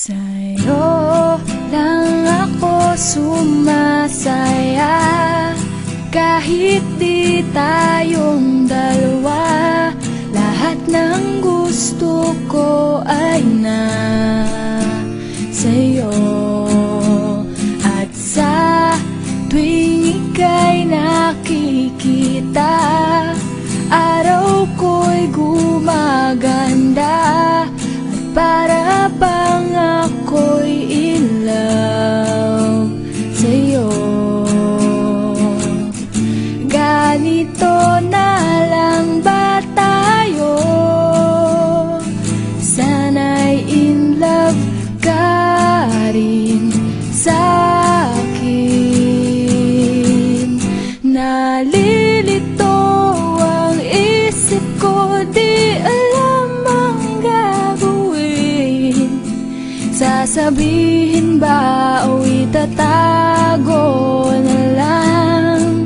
Sa'yo lang ako sumasaya, kahit di tayong dalawa. Lahat ng gusto ko ay na sa'yo. At sa tuwing ika'y nakikita, araw ko'y gumaganda. At para bang ako'y in love sa'yo. Ganito na lang ba tayo? Sana'y in love ka rin sa'kin. Nalilito ang isip ko, di alam ang gagawin. Sasabihin ba o itatago na lang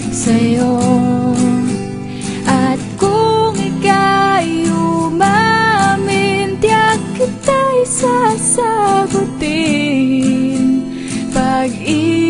sa'yo? At kung ika'y umamin, tiyak kita'y sasagutin. Pag-ibig